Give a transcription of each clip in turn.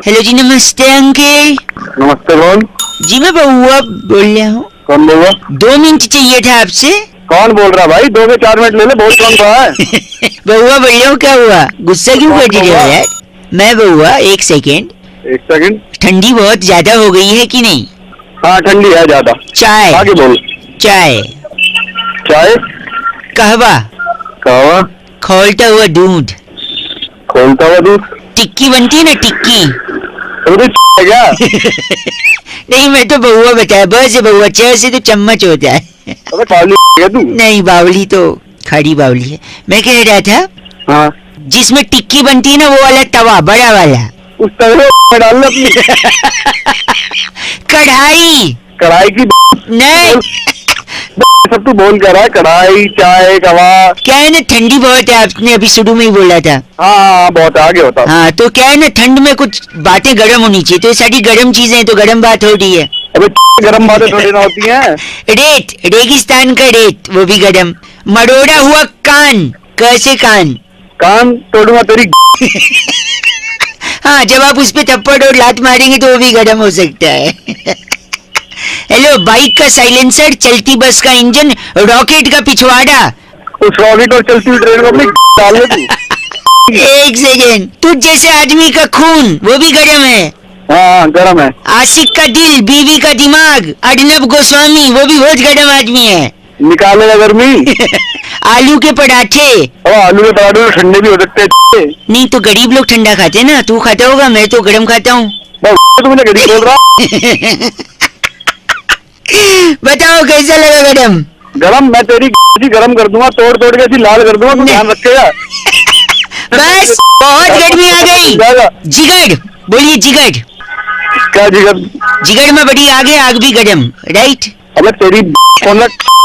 Hello जी, नमस्ते uncle. नमस्ते, कौन? जी मैं बउआ बोल रहा हूँ। कौन बोल रहा? 2 मिनट चाहिए था आपसे। कौन बोल रहा भाई? 2 से 4 मिनट ले ले, बोल कौन रहा है? बउआ बोल रहा हूँ, क्या हुआ? गुस्सा क्यों कर रहे हो यार? मैं बउआ, 1 सेकेंड। 1 सेकंड। ठंडी बहुत ज्यादा हो गई है कि नहीं? हाँ ठंडी है ज्यादा। चाय। आगे बोल। चाय। चाय। कहवा। कहवा। खोलता हुआ दूध। खोलता हुआ दूध। टिक्की बनती है ना, टिक्की। अरे क्या? नहीं, मैं तो बउआ बताया, बस बउआ, च से तो चम्मच होता है। अबे काली है तू। नहीं, बावली तो खड़ी बावली है। मैं कह रहा था, हाँ जिसमें टिक्की बनती है ना, वो वाला तवा, बड़ा वाला। उस तवे में डाल अपनी कढ़ाई। कढ़ाई की नहीं, सब तू बोल कर रहा है। कढ़ाई, चाय, कवा। क्या है ना, ठंडी बहुत है, आपने अभी शुरू में ही बोला था। हाँ बहुत आगे होता। हाँ, तो क्या है ना, ठंड में कुछ बातें गर्म होनी चाहिए, तो ये सारी गर्म चीजें हैं, तो गर्म बात हो रही है। अबे गरम बातें थोड़ी ना होती हैं। रेत, रेगिस्तान का रेत, वो भी गर्म। मरोड़ा हुआ कान, कैसे कान? कान तोड़ूंगा तेरी। हाँ, जब आप उस पे थप्पड़ और लात मारेंगे तो वो भी गर्म हो सकता है। हेलो, बाइक का साइलेंसर, चलती बस का इंजन, रॉकेट का पिछवाड़ा। उस रॉकेट और चलती हुई ट्रेन को अपनी डाल ले तू। 1 सेकेंड। तुझ जैसे आदमी का खून, वो भी गर्म है। हाँ गरम है। आशिक का दिल, बीवी का दिमाग, अर्नब गोस्वामी, वो भी बहुत गर्म आदमी है। निकालेगा गर्मी। आलू के पराठे। और आलू के पराठे तो ठंडे भी हो सकते हैं। नहीं तो गरीब लोग ठंडा खाते हैं ना, तू खाता होगा, मैं तो गर्म खाता हूँ। तू मुझे गरीब बोल रहा? बताओ कैसा लगा गरम? गरम? मैं तेरी गरम कर दूंगा, तोड़ तोड़ के ऐसी लाल कर दूंगा, तू ध्यान रखेगा। बस, बहुत गर्मी आ गई। जिगर बोलिए, जिगर। क्या जिगर? जिगर में बड़ी आग है, आग भी गरम, राइट? अबे तेरी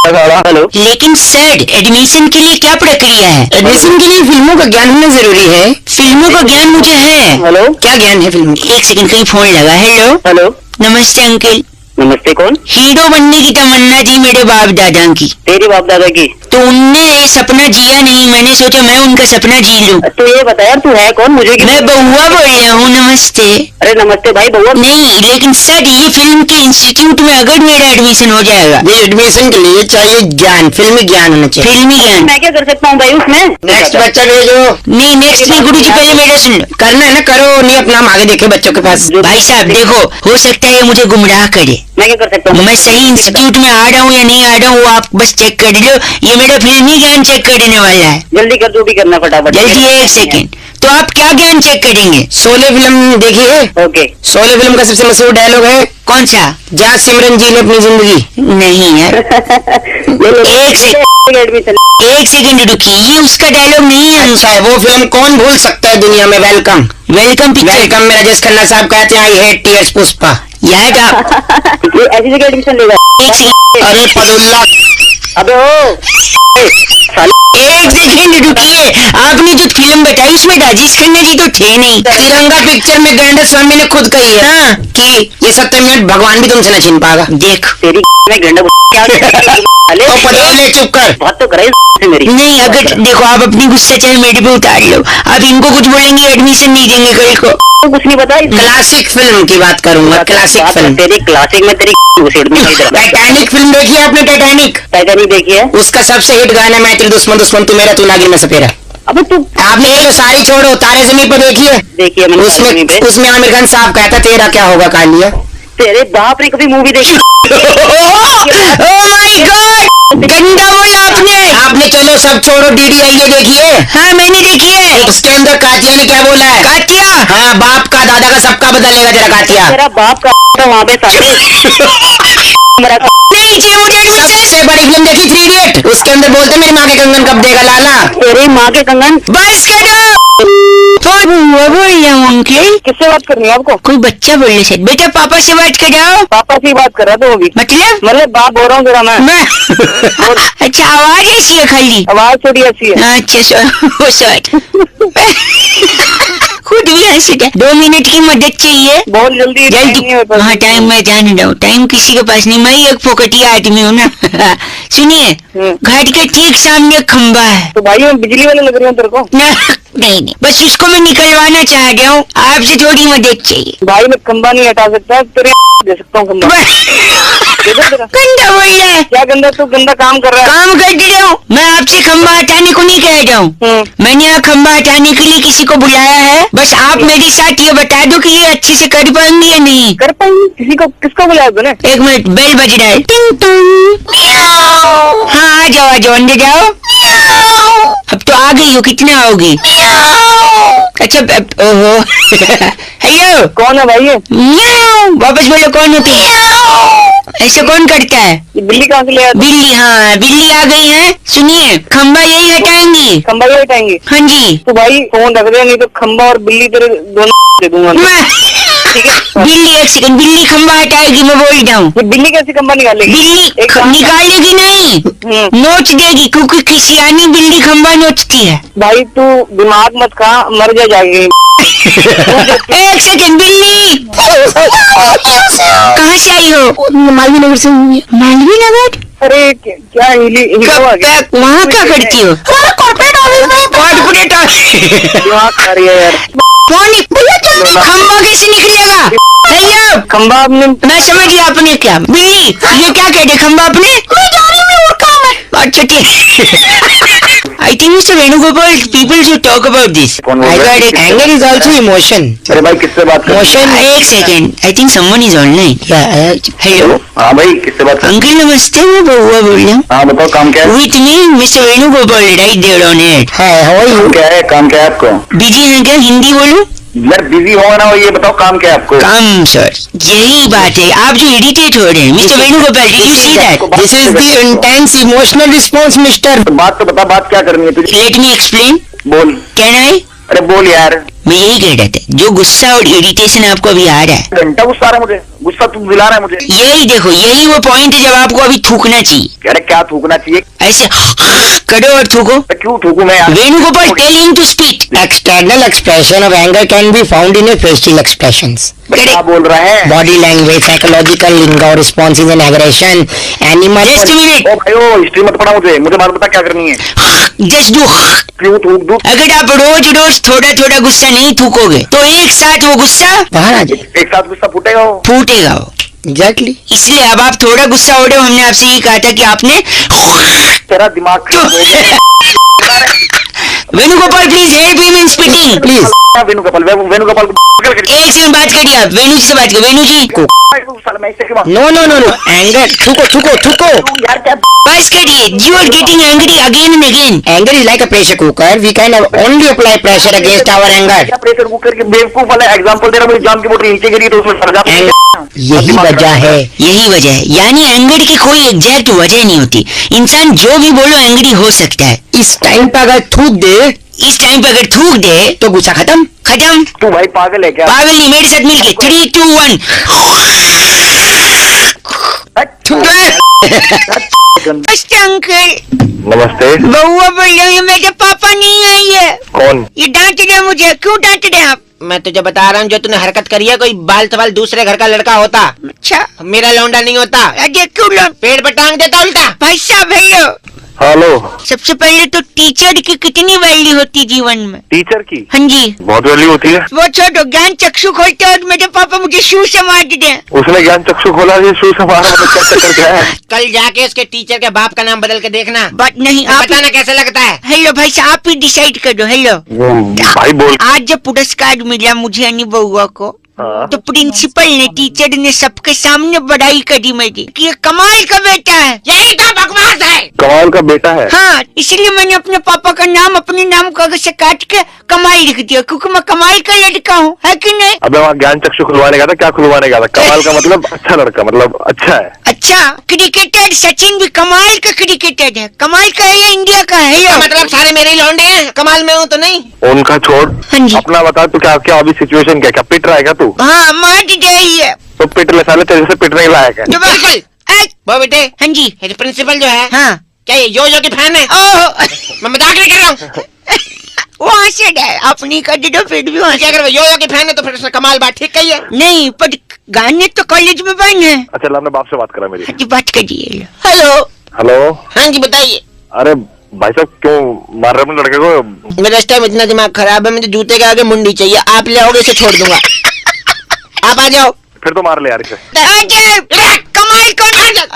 हेलो। लेकिन सर, एडमिशन के लिए क्या प्रक्रिया है? एडमिशन के लिए फिल्मों का ज्ञान होना जरूरी है। फिल्मों का ज्ञान मुझे है। हेलो। क्या ज्ञान है फिल्मों? 1 सेकंड, कहीं फोन लगा। हेलो। हेलो। नमस्ते अंकल। नमस्ते, कौन? हीरो बनने की तमन्ना थी मेरे बाप दादा की। तेरी बाप दादा की? तो उनने सपना जिया नहीं, मैंने सोचा मैं उनका सपना जी लूं। तो ये बता यार, तू है कौन? मुझे मैं बउआ बोल रहा हूँ। नमस्ते। अरे नमस्ते भाई, बउआ नहीं, लेकिन सर, ये फिल्म के इंस्टीट्यूट में अगर मेरा एडमिशन हो जाएगा, ये एडमिशन के लिए चाहिए ज्ञान, फिल्मी ज्ञान होना चाहिए। फिल्मी ज्ञान। मैं क्या कर सकता हूँ भाई उसमें? नेक्स्ट बच्चा भेजो। नहीं, नेक्स्ट नहीं गुरु जी, पहले मेरा सुन। करना है ना, करो, नहीं अपना हम आगे देखे बच्चों के पास। भाई साहब देखो, हो सकता है मुझे गुमराह करे। मैं क्या कर सकता हूँ? मैं सही इंस्टीट्यूट में आ रहा हूँ या नहीं आ रहा हूँ, वो आप बस चेक कर लो। ये मेरा फिल्मी ज्ञान चेक करने वाला है। जल्दी कर, जो भी करना फटाफट। जल्दी, 1 सेकेंड। तो आप क्या ज्ञान चेक करेंगे? शोले फिल्म देखी है? ओके। शोले फिल्म का सबसे मशहूर डायलॉग है कौन सा? जा सिमरन जी ने अपनी जिंदगी। नहीं यार। 1 सेकेंड रुकिए, ये उसका डायलॉग नहीं है। अच्छा है, वो फिल्म कौन भूल सकता है दुनिया में? वेलकम। Welcome picture. वेलकम में राजेश खन्ना साहब कहते हैं, आई हेट टीयर्स पुष्पा। याद आप? ये ऐसी जगह एडमिशन लेगा? 1 सेकेंड। अरे पदुल्ला। अबे ओ 1 सेकेंड रुकिए, आपने जो फिल्म बताई उसमें राजेश खन्ना जी तो थे नहीं। तिरंगा पिक्चर में गंडा स्वामी ने खुद कही है ना कि ये 70 मिनट भगवान भी तुमसे न छीन पाएगा। देख तेरी में गंडा चुप कर। बात तो कराई मेरी। नहीं, अगर देखो, आप अपनी गुस्से चाहे मेरे पे उतार लो, आप इनको कुछ बोलेंगे एडमिशन नहीं देंगे कल को। तो कुछ नहीं पता। क्लासिक फिल्म की बात करूंगा, क्लासिक फिल्म। तेरी क्लासिक में तेरी टाइटैनिक फिल्म देखी है आपने? टाइटैनिक। टाइटैनिक देखी है? उसका सबसे हिट गाना मैं तेरी दुश्मन दुश्मन तू मेरा तू नागिन में सपेरा। अबे तू आपने ये लो सारी छोड़ो, तारे जमीन पर देखी है? देखिए मैंने। उसमें आमिर खान साहब कहता तेरा क्या होगा कालिया। तेरे बाप ने कभी मूवी देखी? ओह माय गॉड, गंदा बोला आपने। चलो सब छोड़ो, डीडीएलजे देखिए? हाँ मैंने देखी है। उसके अंदर कातिया ने क्या बोला है? कातिया? हाँ, बाप का, दादा का, सबका बदलेगा तेरा कातिया। तेरा बाप का वहाँ पे साले नहीं चाहिए मुझे। सबसे बड़ी फिल्म देखी 3 इडियट? उसके अंदर बोलते मेरी माँ के कंगन कब देगा लाला। तेरी माँ के कंगन। बस करो। अंकल किससे बात करनी है आपको? कोई बच्चा बोलने से। बेटा पापा से बात करो। पापा से बात कर रहा था वो भी। मतलब बाप बोल रहा हूँ तेरा मैं। अच्छा, आवाज ऐसी है खाली? आवाज थोड़ी ऐसी है। अच्छा खुद भी हंसी है। 2 मिनट की मदद चाहिए? बहुत जल्दी। हाँ, टाइम मैं जान रहा हूँ, टाइम किसी के पास नहीं, मैं एक फोकटिया आदमी हूँ ना। सुनिए, घाट के ठीक सामने खंबा है। तो भाई मैं बिजली वाले लग रही हूँ तेरे को। नहीं नहीं, बस उसको मैं निकलवाना चाह रहा हूँ, आपसे थोड़ी मदद चाहिए। भाई मैं खंबा नहीं हटा सकता, तेरे दे सकता हूँ खंबा। गंदा बोल रहा है। क्या गंदा? तू गंदा काम कर रहा है। काम कर रहा हूँ मैं, आपसे खंबा हटाने को नहीं कह रहा हूँ। मैंने यहाँ खंबा हटाने के लिए किसी को बुलाया है, बस आप मेरे साथ ये बता दो कि ये अच्छे से कर पाएंगे या नहीं। कर पाएंगे? किसी को, किसको बुलाया तूने? एक मिनट, बेल बज रहा है। टिंग टोंग। हाँ आ जाओ अंदर जाओ। अब तो आ गई हो, कितने आओगी? अच्छा ओहो। हेलो, कौन है भाई ये? वापस बोलो, कौन होती है? ऐसे कौन करता है? ये बिल्ली कहाँ से ले आया? बिल्ली, हाँ बिल्ली आ गई है। सुनिए, खंबा यही हटाएंगी। खंबा ही हटाएंगे? हाँ जी। तो भाई फोन रख दे, नहीं तो खंबा और बिल्ली तेरे दोनों दे दूंगा। ठीक है? बिल्ली, एक सेकंड, बिल्ली खंबा हटाएगी, मैं बोल रहा हूँ। ये बिल्ली कैसे खंबा निकालेगी? बिल्ली निकालेगी नहीं, नोच देगी, क्योंकि खिसियानी बिल्ली खंबा नोचती है। भाई तू दिमाग मत खा, मर जाएगी। एक सेकंड, बिल्ली कहाँ से आई हो? मालवी नगर से। मालवी नगर? अरे क्या हिली आ गया? वहाँ क्या करती हो? Corporate office. दिमाग खा रही है यार। खंबा कैसे निकलेगा? हेलो, खंबा आपने, मैं समझ गया आपने क्या। बिल्ली ये क्या कह रहे? खंबा आपने? मैं जा रही हूँ, और काम है। अच्छा ठीक। I think Mr. Venugopal, people should talk about this. I got it. Anger is also emotion. अरे भाई किससे बात कर? Emotion. एक second, I think someone is online. Yeah. Hello. हाँ भाई किससे बात कर? अंकल नमस्ते, मैं बउआ बोल रहा हूँ। हाँ बताओ, काम क्या है? With me, Mr. Venugopal, right there on it. Hi, how are you? क्या है, काम क्या है आपको? बिजी हैं क्या? हिंदी बोलो। यार बिजी हो ना, ये बताओ काम क्या है आपको? काम सर, यही बात है, आप जो इरिटेट हो रहे हैं mister Venugopal, did you see that? This is the intense emotional response mister. बात तो बता, बात क्या करनी है तुझे? Let me explain. बोल। कहना है? अरे बोल यार। मैं यही कह रहा था, जो गुस्सा और इरिटेशन आपको अभी आ रहा है, घंटा गुस्सा आ रहा है मुझे, गुस्सा तू दिला रहा है मुझे। यही देखो, यही वो पॉइंट है जब आपको अभी थूकना चाहिए। अरे क्या थूकना चाहिए? ऐसे करो और थूको। क्यों थूकू मैं यार? Venugopal, tell him to speak. External expression of anger can be found in facial expressions. क्या बोल रहा है? बॉडी लैंग्वेज, साइकोलॉजिकल लिंग और responses in aggression, animal. Just minute. ओ भाई ओ हिस्ट्री मत पढ़ा मुझे बात बता क्या करनी है। Just do. क्यों थूक दूं? अगर आप रोज रोज थोड़ा थोड़ा गुस्सा नहीं थूकोगे तो एक साथ वो गुस्सा बाहर आ जाए, एक साथ गुस्सा फूटेगा वो। फूटेगा वो। एग्जैक्टली। इसलिए अब आप थोड़ा गुस्सा हो रहे हो, हमने आपसे ये कहा था कि आपने तेरा दिमाग खराब हो गया। Venugopal please help him in speaking please. Venugopal को एक सेकंड बात करिए आप, वेणु जी से बात करिए। वेणु जी को no no no no, anger थूको थूको थूको यार क्या बस करिए। You are getting angry again and again. Anger is like a pressure cooker, we can only apply pressure against our anger. Pressure cooker के बेवकूफ वाला एग्जांपल दे रहा हूं, एग्जाम की बोतल नीचे गिरी तो उसमें सड़ जाता है। यही वजह है, यही वजह है। यानी एंगर की कोई एग्जैक्ट वजह नहीं होती, इंसान जो भी बोलो एंग्री हो सकता है। इस टाइम पे अगर थूक दे तो गुस्सा खत्म। तू भाई पागल है क्या? पागल नहीं, मेरे साथ मिलके 3, 2, 1। अंकल नमस्ते। बउआ बोल रही हूँ, मेरे पापा नहीं आई है। कौन? ये डांट रहे मुझे। क्यों डांट रहे आप? मैं तुझे बता रहा हूँ, जो तूने हरकत करी है, कोई बाल सवाल दूसरे घर का लड़का होता, अच्छा मेरा लौंडा नहीं होता। अरे क्यों पेड़ पर टांग देता उल्टा। भाई साहब हेलो। हेलो। सबसे पहले तो टीचर की कितनी वैल्यू होती जीवन में? टीचर की हाँ जी बहुत वैल्यू होती है। वो छोड़ो, ज्ञान चक्षु खोलते और मेरे पापा मुझे शू से मार दे। उसने ज्ञान चक्षु खोला, ये शू से मारा, मतलब क्या चक्कर क्या है? कल जाके उसके टीचर के बाप का नाम बदल के देखना। बात नहीं, आप बताना कैसे लगता है। हेलो भाई साहब, आप ही डिसाइड कर दो। हेलो भाई बोल। आज जब पुरस्कार मिला मुझे यानी बउआ को, तो प्रिंसिपल ने, टीचर ने सबके सामने बड़ाई करी मेरी कि ये कमाल का बेटा है। यही तो बकवास है। कमाल का बेटा है। हाँ, इसलिए मैंने अपने पापा का नाम अपने नाम कागज से काट के कमाल लिख दिया, क्योंकि मैं कमाल का लड़का हूँ, है कि नहीं? अबे वहाँ ज्ञान चक्षु खुलवाने का था, क्या खुलवाने का था? कमाल का मतलब अच्छा लड़का, मतलब अच्छा है। अच्छा, क्रिकेटर सचिन भी कमाल का क्रिकेटर है। कमाल का है या इंडिया का है? ये मतलब सारे मेरे ही लौंडे हैं, कमाल में हूँ तो नहीं। उनका छोड़, हाँ जी। अपना बता तू, क्या क्या अभी सिचुएशन क्या पिट रहा है क्या तू? हाँ, मार गई है तो पिट ले साले, तेरे से पिटने के लायक है। जो बिल्कुल। वो बेटे, हाँ जी। ये प्रिंसिपल जो है, हाँ क्या ये जो की फैन है? ओह मैं मजाक नहीं कर रहा हूँ। वहाँ से आप नहीं कर दो, फिर भी वहाँ क्या से। कर यो की फैन है तो फिर उसने कमाल बात ठीक कही है। नहीं, पर गाने तो कॉलेज में बन है। अच्छा, अपने बाप से बात करा मेरी। जी बात करिए। Hello hello. हाँ जी बताइए। अरे भाई साहब क्यों मार रहे हैं अपने लड़के को? मेरा इस टाइम इतना दिमाग खराब है, मुझे जूते के आगे मुंडी चाहिए। आप ले आओगे इसे छोड़ दूंगा। आप आ जाओ। फिर तो मार ले यार इसे। कमाल का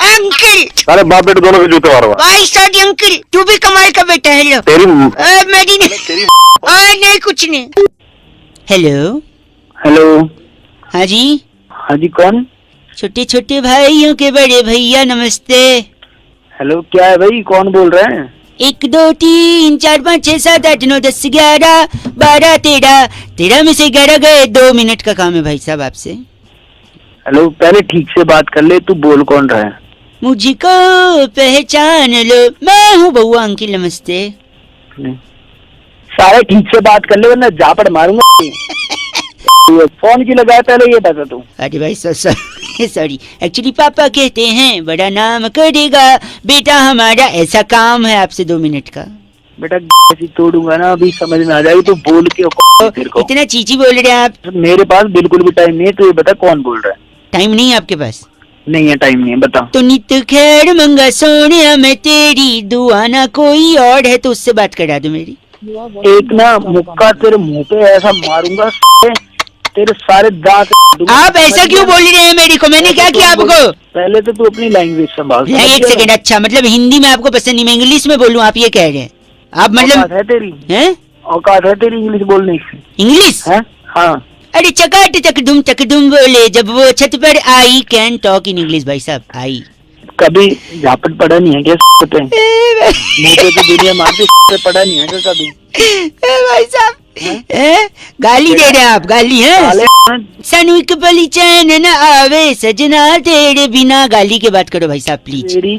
अंकल। अरे बाप बेटे दोनों के जूते मारो। भाई सॉरी अंकल, तू भी कमाल का बेटा है। लो तेरी मेरी नहीं कुछ नहीं। Hello hello. हाँ जी। हाँ जी, कौन? छोटे छोटे भाइयों के बड़े भैया नमस्ते। हेलो, क्या है भाई, कौन बोल रहे हैं? 1 2 3 4 5 6 7 8 9 10 11 12 13 में से 11 गए। 2 मिनट का काम है भाई साहब आपसे। हेलो, पहले ठीक से बात कर ले, तू बोल कौन रहा है? मुझको पहचान लो, मैं हूँ बउआ अंकिल। नमस्ते। सारे ठीक से बात कर ले वरना झापड़ मारूंगा। फोन की लगाया पहले ये बता तू। अरे भाई सॉरी, एक्चुअली पापा कहते हैं बड़ा नाम करेगा बेटा हमारा, ऐसा काम है आपसे 2 मिनट का। बेटा ऐसी तोड़ूंगा ना, अभी समझ में आ जाएगी। तू बोल के तेरे को इतना चीची बोल रहे हैं आप। मेरे पास बिल्कुल भी टाइम नहीं है, तू ये बता कौन बोल रहा है? टाइम नहीं है आपके पास? नहीं है, टाइम नहीं है, बता। तो नित खैर मंगा सोनिया मैं तेरी, दुआ ना कोई और है तो उससे बात करा दो मेरी। एक ना मुक्का तेरे मुंह पे ऐसा मारूंगा, तेरे सारे दांत। आप ऐसा क्यों बोल रहे हैं मेरी को? मैंने क्या किया आपको? पहले तो तू अपनी लैंग्वेज संभाल। एक सेकंड। अच्छा मतलब हिंदी में आपको पसंद नहीं, मैं इंग्लिश में बोलूं आप ये कह रहे हैं? आप मतलब है तेरी हैं? औकात है तेरी इंग्लिश बोलने की? इंग्लिश है? हाँ। अरे चकाट चकदुम बोले जब वो छत पर आई। कैन टॉक इन इंग्लिश भाई साहब। आई कभी झापट पड़ा नहीं है क्या? मुंह पे तो दुनिया मारती पड़ा नहीं है क्या कभी? भाई साहब गाली दे रहे हैं आप? गाली है? सनुक पली चैन न आवे सजना तेरे बिना। गाली के बात करो भाई साहब प्लीज। तेरी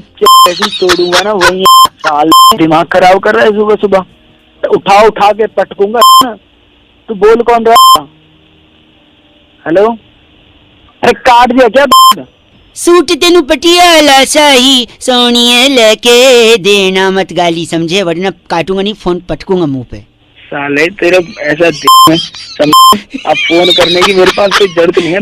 ऐसी तोड़ूंगा ना, वही साल दिमाग खराब कर रहा है सुबह सुबह। उठा के पटकूंगा ना। तू बोल कौन रहा? हेलो। अरे काट दिया क्या? सूट तेनू पटियाला शाही सोनिए लेके देना मत। गाली समझे, वरना काटूंगा नहीं, फोन पटकूंगा मुंह पे। साले तेरे ऐसा अब फोन करने की मेरे पास कोई जरूरत नहीं है।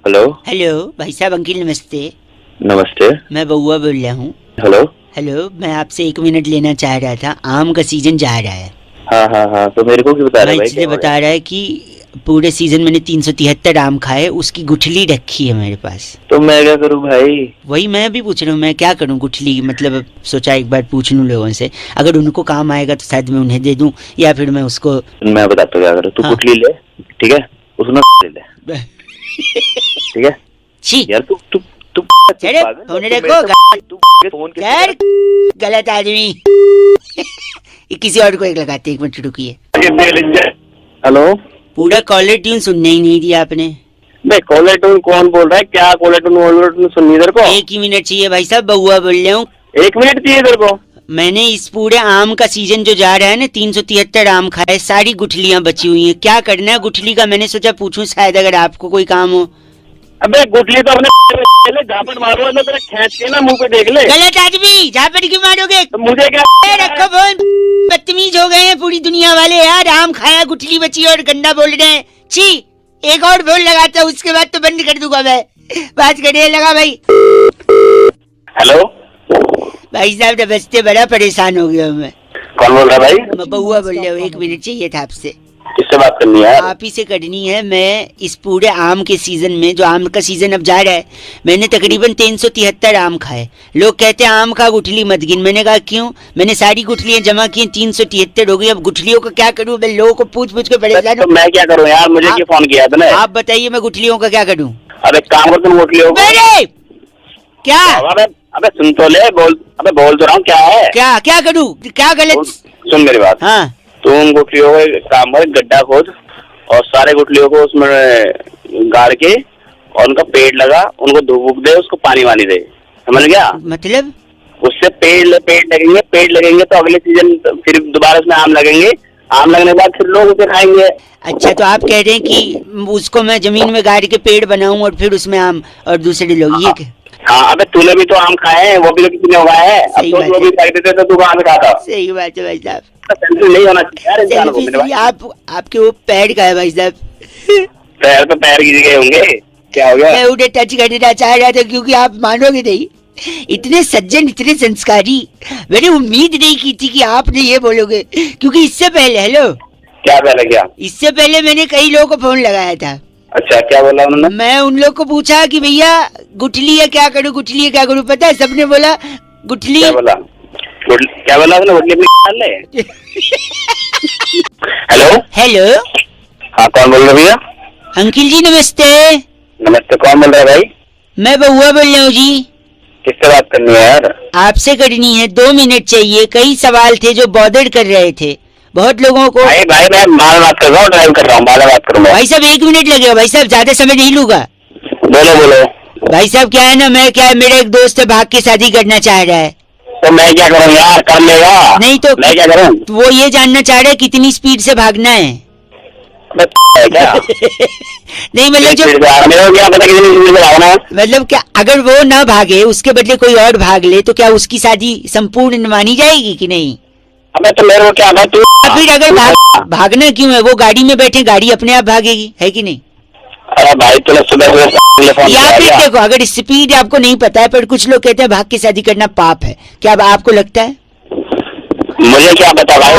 हेलो। हेलो भाई साहब अंकिल नमस्ते। नमस्ते। मैं बउआ बोल रहा हूँ। हेलो। हेलो, मैं आपसे 1 मिनट लेना चाह रहा था। आम का सीजन जा रहा है। हाँ, तो मेरे को क्यों बता रहा है भाई? इसलिए बता रहा है कि पूरे सीजन मैंने 373 आम खाए, उसकी गुठली रखी है मेरे पास। तो मैं क्या करूं भाई? वही मैं भी पूछ रहा हूँ, मैं क्या करूँ गुठली? मतलब सोचा एक बार पूछ लूँ लोगों से, अगर उनको काम आएगा तो शायद मैं उन्हें दे दूं, या फिर मैं उसको। मैं बताता हूँ क्या करूँ। तू गुठली ले, ठीक है, उसमें ले ले, ठीक है? छी यार तू फोन रखो। यार गलत आदमी। ये किसी और को एक लगाते। 1 मिनट रुकिए। हेलो। पूरा कॉलर ट्यून सुनने ही नहीं दिया आपने। नहीं, कॉलर ट्यून कौन बोल रहा है? क्या कॉलर ट्यून सुननी तेरे को? 1 ही मिनट चाहिए भाई साहब, बउआ बोल रहा हूँ। 1 मिनट चाहिए तेरे को? मैंने इस पूरे आम का सीजन जो जा रहा है ना, 373 आम खाए, सारी गुठलियां बची हुई हैं। क्या करना है गुठली का? मैंने सोचा पूछूं, शायद अगर आपको कोई काम हो। अबे गुठली तो अपने झापट मारो ना, तेरा खींच के ना मुंह पे देख ले। गलत आदमी, झापट क्यों मारोगे? तो मुझे क्या? रखो फोन। बदतमीज हो गए हैं पूरी दुनिया वाले यार। आम खाया, गुठली बची और गंदा बोल रहे हैं। छी, एक और फोन लगाता हूँ, उसके बाद तो बंद कर दूंगा मैं। बात करने लगा भाई। हेलो भाई साहब नमस्ते, बड़ा परेशान हो गया मैं। कौन बोल रहा है भाई? मैं बउआ बोल रहा हूँ। 1 मिनट चाहिए था आपसे। किससे बात करनी है? आप ही से करनी है। मैं इस पूरे आम के सीजन में, जो आम का सीजन अब जा रहा है, मैंने तकरीबन 373 आम खाए। लोग कहते हैं आम का गुठली मत गिन। मैंने कहा क्यों? मैंने सारी गुठलियां जमा की, 373 हो गई। अब गुठलियों का क्या करूं? मैं लोगों को पूछ के परेशान हूं। तो मैं क्या करूं यार? मुझे क्यों फोन किया तूने? आप बताइए मैं गुठलियों का क्या करूं? अबे काम कर, तुम गुठलियों को क्या? अबे सुन तो ले, बोल। अबे बोल तो रहा हूँ, क्या है? क्या करूं? क्या गलत? सुन मेरी बात। हाँ, तुम गुठलियों को एक काम कर, गड्ढा खोद और सारे गुठलियों को उसमें गाड़ के और उनका पेड़ लगा, उनको धूप दे, उसको पानी वानी दे। समझ गया? मतलब उससे पेड़ लगेंगे तो अगले सीजन फिर दोबारा उसमें आम लगेंगे। आम लगने के बाद फिर लोग उसे खाएंगे। अच्छा, तो आप कह रहे हैं कि उसको मैं जमीन में गाड़ के पेड़ बनाऊं और फिर उसमें आम और दूसरे लोग ये? हाँ, अबे तूने भी तो आम खाए हैं, वो भी तो किसी ने उगाए हैं। अब तो वो भी फेंक देते तो तू कहाँ से खाता? सही बात है भाई साहब। नहीं होना चाहिए यार इंसान को। मेरे भाई आपके वो पैर का है भाई साहब। पैर तो पैर गिर गए होंगे, क्या हो गया? मैं उन्हें टच करना चाह रहा था, क्योंकि आप मानोगे नहीं, इतने सज्जन, इतने संस्कारी। मैंने उम्मीद नहीं की थी कि आपने ये बोलोगे, क्योंकि इससे पहले, हेलो, क्या पहले क्या? इससे पहले मैंने कई लोगों को फोन लगाया था। अच्छा, क्या बोला उन्होंने? मैं उन लोग को पूछा कि भैया गुठली है क्या करूं, गुठली है क्या करूं, पता है सबने बोला गुठली। क्या बोला? क्या बोला उसने? गुठली अपनी डाल ले। हेलो हेलो, हाँ, कौन बोल रहे भैया? अंकिल जी नमस्ते। नमस्ते, कौन बोल रहा है भाई? मैं बउआ बोल रहा हूँ जी। किससे बात करनी है यार? आपसे करनी है, 2 मिनट चाहिए। कई सवाल थे जो बॉदर कर रहे थे बहुत लोगों को। भाई मैं माल बात कर रहा हूँ, ड्राइव कर रहा हूँ, बात करूँगा। भाई साहब 1 मिनट लगेगा भाई साहब, ज्यादा समय नहीं लूंगा। बोलो बोलो। भाई साहब क्या है ना, मेरा एक दोस्त है, भाग के शादी करना चाह रहा है। तो मैं क्या करूँ यार? कर लेगा? नहीं तो मैं क्या करूँ? तो वो ये जानना चाह रहा है कितनी स्पीड से भागना है। है क्या? नहीं मतलब जो, मेरे को क्या पता कितनी स्पीड से भागना है? मतलब क्या, अगर वो ना भागे उसके बदले कोई और भाग ले तो क्या उसकी शादी संपूर्ण मानी जाएगी कि नहीं? अबे तो मेरे को क्या था तू? फिर अगर भागना क्यों है, वो गाड़ी में बैठे, गाड़ी अपने आप भागेगी, है कि नहीं? अरे भाई तूने सुबह या फिर देखो, अगर स्पीड आपको नहीं पता है, पर कुछ लोग कहते हैं भाग के शादी करना पाप है, क्या आपको लगता है? मुझे क्या पता भाई,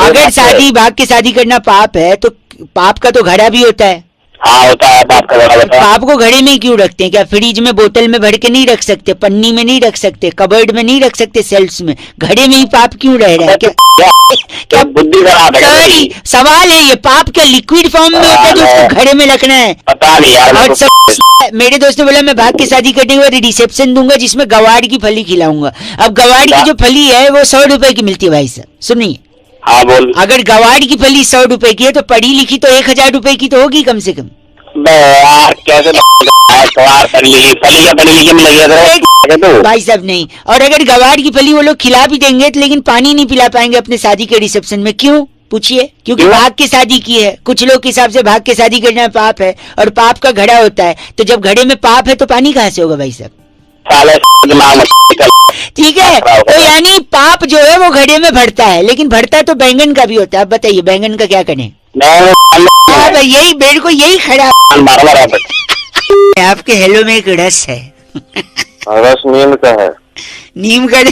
अगर शादी, भाग के शादी करना पाप है तो पाप का तो घड़ा भी होता है। हाँ होता है, बाप का घड़ा होता है। पाप को घड़े में क्यों रखते हैं? क्या फ्रिज में बोतल में भर के नहीं रख सकते, पन्नी में नहीं रख सकते, कबर्ड में नहीं रख सकते, सेल्स में? घड़े में ही पाप क्यों रह रहा है? क्या बुद्धि खराब है? सॉरी, सवाल है ये, पाप क्या लिक्विड फॉर्म में होता है जो उसको घड़े में रखना है? पता नहीं यार। और सब, मेरे दोस्त ने बोला मैं भाग के शादी करने के बाद रिसेप्शन दूंगा जिसमें गवाड़ की फली खिलाऊंगा। अब गवाड़ की जो फली है वो 100 रुपए की मिलती है भाई साहब, सुनिए। हाँ बोल। अगर गवाड़ की फली 100 रुपए की है तो पढ़ी लिखी तो 1000 रुपए की तो होगी कम से कम। यार कैसे पढ़ी लिखी में लगे भाई साहब नहीं, और अगर गवाड़ की फली वो लोग खिला भी देंगे तो लेकिन पानी नहीं पिला पाएंगे अपने शादी के रिसेप्शन में। क्यों पूछिए? क्योंकि भाग के शादी की है। कुछ लोग के हिसाब से भाग के शादी करना पाप है और पाप का घड़ा होता है, तो जब घड़े में पाप है तो पानी कहाँ से होगा भाई साहब? ठीक है, तो यानी पाप जो है वो घड़े में भरता है, लेकिन भरता तो बैंगन का भी होता है। अब बताइए बैंगन का क्या करें? यही मेरे को यही खड़ा आपके हेलो में एक रस है। रस नीम का है। नीम का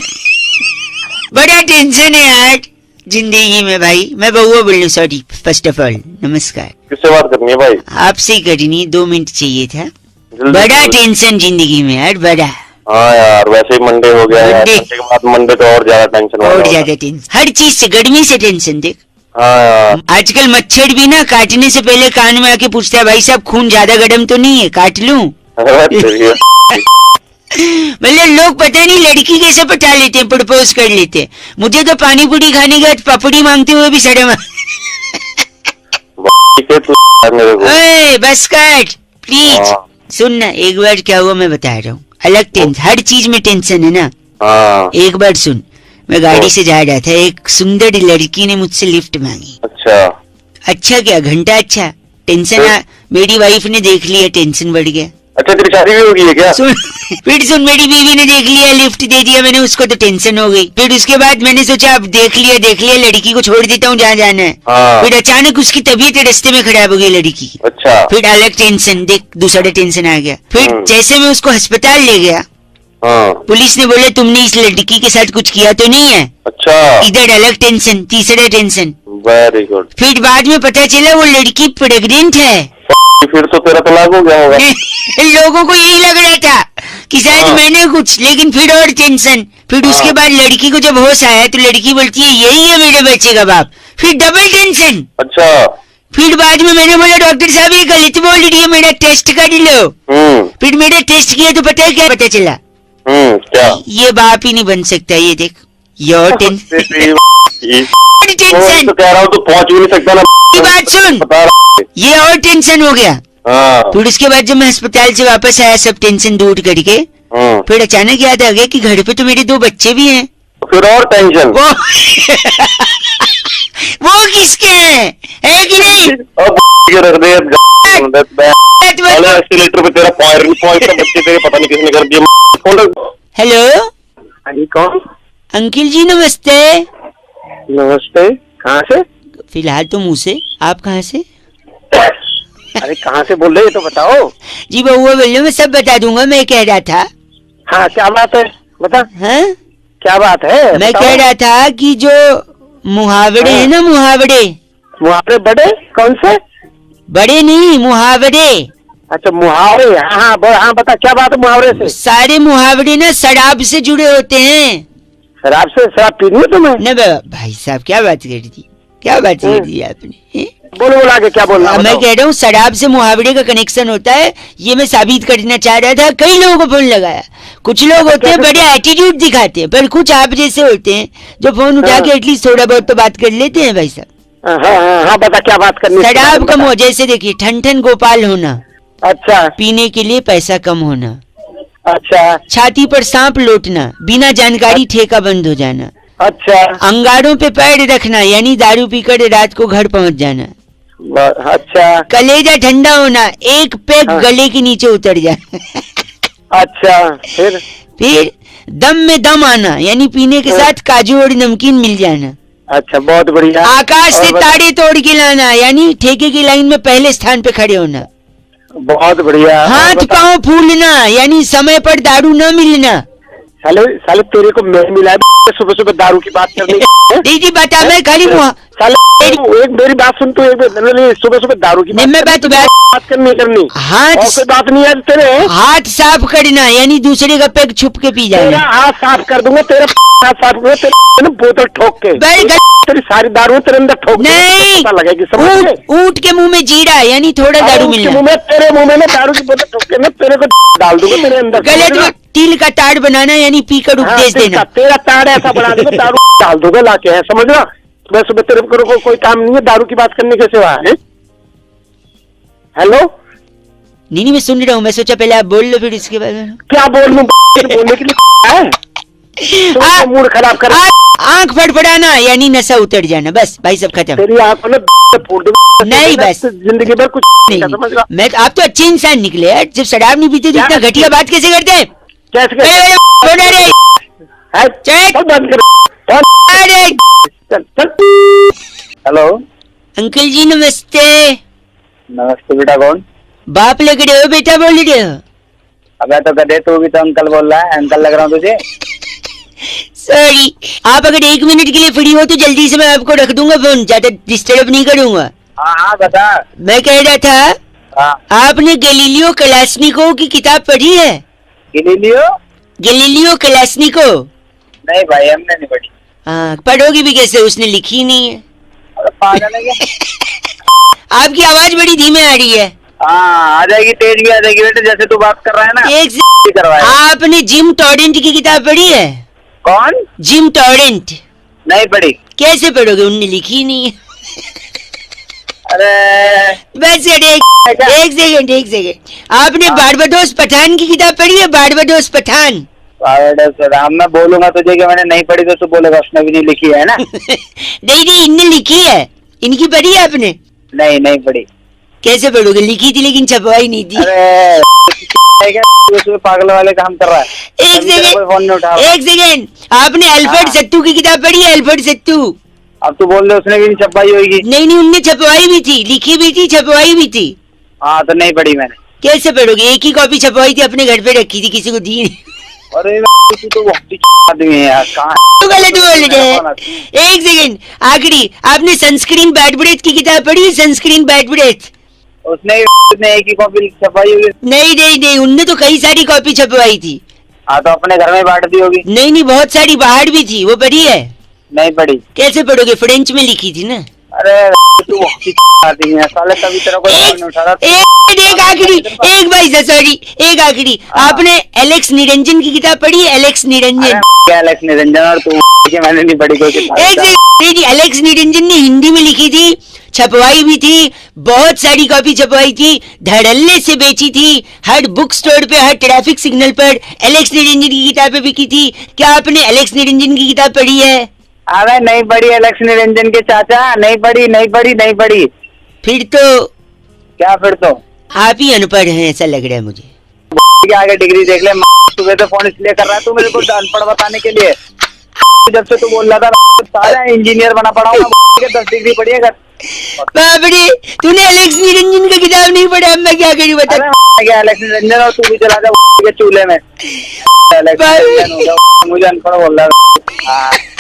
बड़ा टेंशन है यार जिंदगी में भाई। मैं बउआ बोल रहा हूँ, सॉरी, फर्स्ट ऑफ ऑल नमस्कार। किससे बात करनी है भाई? आपसे ही करनी, 2 मिनट चाहिए था। बड़ा टेंशन जिंदगी में यार, बड़ा। हाँ यार, वैसे ही मंडे हो गया यार, के बाद मंडे तो और ज्यादा टेंशन, और ज्यादा टेंशन, हर चीज से, गर्मी से टेंशन। देख हाँ यार, आजकल मच्छर भी ना काटने से पहले कान में आके पूछता है भाई साहब खून ज्यादा गर्म तो नहीं है, काट लूं? मतलब लोग पता नहीं लड़की कैसे पटा लेते हैं, प्रपोज कर लेते हैं। मुझे तो पानी पूरी खाने के बाद पपड़ी मांगते हुए भी शर्म। ओए बस काट प्लीज। सुन ना, एक बार क्या हुआ मैं बता रहा हूँ। अलग टेंशन, हर चीज में टेंशन है ना। एक बार सुन, मैं गाड़ी से जा रहा था, एक सुंदर लड़की ने मुझसे लिफ्ट मांगी। अच्छा क्या घंटा, अच्छा टेंशन। मेरी वाइफ ने देख लिया, टेंशन बढ़ गया। अच्छा तेरी शादी भी हो गई है क्या? फिर सुन, मेरी बीवी ने देख लिया, लिफ्ट दे दिया मैंने उसको, तो टेंशन हो गई। फिर उसके बाद मैंने सोचा अब देख लिया लड़की को छोड़ देता हूँ जहाँ जाना है। फिर अचानक उसकी तबीयत रास्ते में खराब हो गई लड़की की। अच्छा। फिर अलग टेंशन, देख दूसरा टेंशन आ गया। फिर जैसे मैं उसको अस्पताल ले गया, पुलिस ने बोला तुमने इस लड़की के साथ कुछ किया तो नहीं है। अच्छा। इधर अलग टेंशन, तीसरा टेंशन। Very good. फिर बाद में पता चला वो लड़की प्रेग्नेंट है। फिर तो तेरा तलाक हो गया होगा। लोगों को यही लग रहा था कि शायद मैंने कुछ, लेकिन फिर और टेंशन। फिर उसके बाद लड़की को जब होश आया तो लड़की बोलती है यही है मेरे बच्चे का बाप। फिर डबल टेंशन। अच्छा। फिर बाद में मैंने बोला डॉक्टर साहब ये गलत बोल रही है, मेरा टेस्ट कर लो। फिर मेरा टेस्ट किया तो पता है क्या पता चला? क्या? ये बाप ही नहीं बन सकता। ये देख, योर टेंशन। तो कह रहा हूँ तो पहुंच भी नहीं सकता ना। बात सुन, ये और टेंशन हो गया। फिर उसके बाद जब मैं अस्पताल से वापस आया सब टेंशन दूर करके, फिर अचानक याद आ गया कि घर पे तो मेरे 2 बच्चे भी हैं। फिर और टेंशन। वो किसके हैं, है कि नहीं? रख दे एक्सीलेटर पे तेरा पॉइंट का बच्चे तेरे पता नहीं किसने कर दिया। हेलो, अरे कौन? अंकिल जी नमस्ते। नमस्ते, कहाँ से? फिलहाल तो मुँह से, आप कहाँ से? अरे कहाँ से बोल रहे तो बताओ। जी बउआ बोल रहे, मैं सब बता दूंगा। मैं कह रहा था हाँ क्या बात है बता, हाँ? क्या बात है? मैं बताओ। कह रहा था कि जो मुहावरे हाँ। है ना, मुहावरे, मुहावरे बड़े कौन से? बड़े नहीं, मुहावरे, अच्छा मुहावरे, हाँ हाँ हाँ बता क्या बात है मुहावरे से? सारे मुहावरे ना शराब से जुड़े होते हैं। शराब से? शराब पीनी है तुम्हें? न भाई साहब, क्या बात कर दी, क्या बात कर दी आपने, हैं? बोलो बोला आगे क्या बोलना? मैं कह रहा हूँ शराब से मुहावरे का कनेक्शन होता है, ये मैं साबित करना चाह रहा था। कई लोगों को फोन लगाया, कुछ लोग होते हैं बड़े एटीट्यूड दिखाते हैं, पर कुछ आप जैसे होते हैं जो फोन उठा के एटलीस्ट थोड़ा बहुत तो बात कर लेते हैं भाई साहब। हाँ हाँ हाँ बता क्या बात करनी है? शराब कम हो, जैसे देखिए ठन ठन गोपाल होना, अच्छा पीने के लिए पैसा कम होना, अच्छा छाती पर सांप लौटना, बिना जानकारी ठेका बंद हो जाना, अच्छा अंगारों पे पैर रखना यानी दारू पीकर रात को घर पहुंच जाना, अच्छा कलेजा ठंडा होना, एक पैक हाँ। गले के नीचे उतर जाना, अच्छा फिर दम में दम आना यानी पीने के साथ काजू और नमकीन मिल जाना, अच्छा बहुत बढ़िया। आकाश और से तारे तोड़ के लाना यानी ठेके की लाइन में पहले स्थान पे खड़े होना, बहुत बढ़िया। और हाथ बता। पांव फूलना यानी समय पर दारू न मिलना। साले साले तेरे को मैं मिला सुबह सुबह दारू की बात करनी है? दीदी बता, मैं खाली साले एक मेरी बात सुन, तू एक सुबह सुबह दारू की नहीं, मैं बात करनी करनी हाथ और कोई बात नहीं है तेरे। हाथ साफ करना यानी दूसरे का पैक छुप के पी तेरा जाना। हाथ साफ कर दूंगा, तेरा हाथ साफ करूंगा, तेरे बोतल ठोक के बड़ी गल- तेरी सारी दारू तेरे अंदर ठोक दूंगा, नहीं, पता लगेगी समझ गए? ऊंट के मुंह में जीरा यानी थोड़ा अरे दारू उसके मिलना। मुंह में, तेरे मुंह में ना दारू की बोतल ठोक के ना तेरे को डाल दूंगा तेरे अंदर। गले समझ में गया? तिल का ताड़ बनाना यानी पीकर हाँ, उपदेश देना। तेरा ताड़ ऐसा बना दूंगा, दारू डाल दूंगा लाके, है समझ रहा? सुबह सुबह तेरे को कोई काम नहीं है दारू की बात करने के सिवा है। हेलो नहीं मैं सुन रहा हूँ, मैं सोचा पहले आप बोल लो फिर इसके बाद में। क्या बोल लूं? बोलने के लिए है आ- मूड खराब कर। आंख फड़फड़ाना यानी नशा उतर जाना, बस भाई सब खत्म। तेरी आंखों में फोड़ दूंगा। नहीं, बस। जिंदगी भर कुछ नहीं, नहीं समझ रहा? मैं आप तो अच्छे इंसान निकले यार, जब शराब नहीं पीते तो क्या इतना अच्छे? घटिया बात कैसे करते हैं? कैसे अरे, अरे, बोल रहे, है? चल। चल बंद कर। अरे चल चल। हेलो अंकल जी नमस्ते। नमस्ते बेटा, कौन? बाप लग रहे हो बेटा, बोल रहे हो? अबे तो गधे, तू भी तो अंकल बोल रहा है, अंकल लग रहा हूँ तुझे? सॉरी, आप अगर 1 मिनट के लिए फ्री हो तो जल्दी से मैं आपको रख दूंगा फोन, ज्यादा डिस्टर्ब नहीं करूंगा। हाँ हाँ बता। मैं कह रहा था, हाँ आपने गैलीलियो कलाश्निकोव की किताब पढ़ी है? गिलीलियो? Galileo Kalashnikov? नहीं भाई, हमने नहीं पढ़ी। हाँ, पढ़ोगी भी कैसे, उसने लिखी ही नहीं है। अरे पागल है क्या? आपकी आवाज बड़ी धीमे आ रही है। हाँ आ जाएगी, तेज भी आ जाएगी बेटे, जैसे तू बात कर रहा है ना एक से करवाए। आपने जिम टॉरेंट की किताब पढ़ी है? कौन? Gym torrent? नहीं पढ़ी। कैसे पढ़ोगे, उनने लिखी ही नहीं है। अरे बस एक सेकंड, आपने बारबाडोस पठान की किताब पढ़ी है? बारबाडोस पठान? राम, मैं बोलूंगा तुझे कि मैंने नहीं पढ़ी तो तू बोलेगा उसने भी नहीं लिखी है ना। नहीं इनने लिखी है, इनकी पढ़ी है आपने? नहीं नहीं पढ़ी। कैसे पढ़ोगे, लिखी थी लेकिन छपवाई नहीं थी। अरे क्या उसमें पागल वाले काम कर रहा है? एक कोई फोन नहीं उठा रहा। सेकंड, आपने अल्फ्रेड हाँ। सत्तू की किताब पढ़ी है? अल्फ्रेड सत्तू? अब तू बोल दे उसने भी नहीं छपाई होगी। नहीं उनने छपवाई भी थी, लिखी भी थी, छपवाई भी थी। हाँ तो नहीं पढ़ी मैंने। कैसे पढ़ोगे, एक ही कॉपी छपवाई थी, अपने घर पे रखी थी, किसी को दी नहीं। अरे तू तो बहुत आदमी है यार, कहाँ तो गलत बोल रहे हैं। एक सेकंड, आखिरी, आपने सनस्क्रीन बैड ब्रेथ की किताब पढ़ी है? Sunscreen bad breath? उसने एक ही कॉपी छपाई होगी। नहीं उनने तो कई सारी कॉपी छपवाई थी। हाँ तो अपने घर में बांट दी होगी। नहीं बहुत सारी बाहर भी थी, वो पढ़ी है? नहीं पढ़ी। कैसे पढ़ोगे, फ्रेंच में लिखी थी ना। अरे तू बहुत आदमी है साले, तभी तेरा कोई फोन नहीं उठा रहा। एक आखिरी, एक भाई सॉरी, एक आखिरी, आपने एलेक्स निरंजन की किताब पढ़ी है? एलेक्स निरंजन? क्या एलेक्स निरंजन? और तू मैंने नहीं पढ़ी कोई किताब। एक सेकंड, एलेक्स निरंजन ने हिंदी में लिखी थी, छपवाई भी थी, बहुत सारी कॉपी छपवाई थी, धड़ल्ले से बेची थी, हर बुक स्टोर पे, हर ट्रैफिक सिग्नल पर एलेक्स निरंजन की किताबें बिकी थी। क्या आपने एलेक्स निरंजन की किताब पढ़ी है? अरे नहीं पढ़ी एलेक्स निरंजन के चाचा, नहीं पढ़ी। फिर तो क्या फिर तो आप ही अनपढ़ हैं ऐसा लग रहा है मुझे। के आगे डिग्री देख ले। सुबह से फोन इसलिए कर रहा है तू मेरे को अनपढ़ बताने के लिए। जब से तू बोल रहा था सारा इंजीनियर बना पड़ा हूँ, 10 डिग्री पढ़ी है। बाबरी, तूने एलेक्स निरंजन का किताब नहीं पढ़ा, अब मैं क्या करूँ बता। क्या एलेक्स निरंजन, और तू भी चला जा के चूल्हे में। एलेक्स निरंजन हो गया, मुझे अनपढ़ बोल रहा है।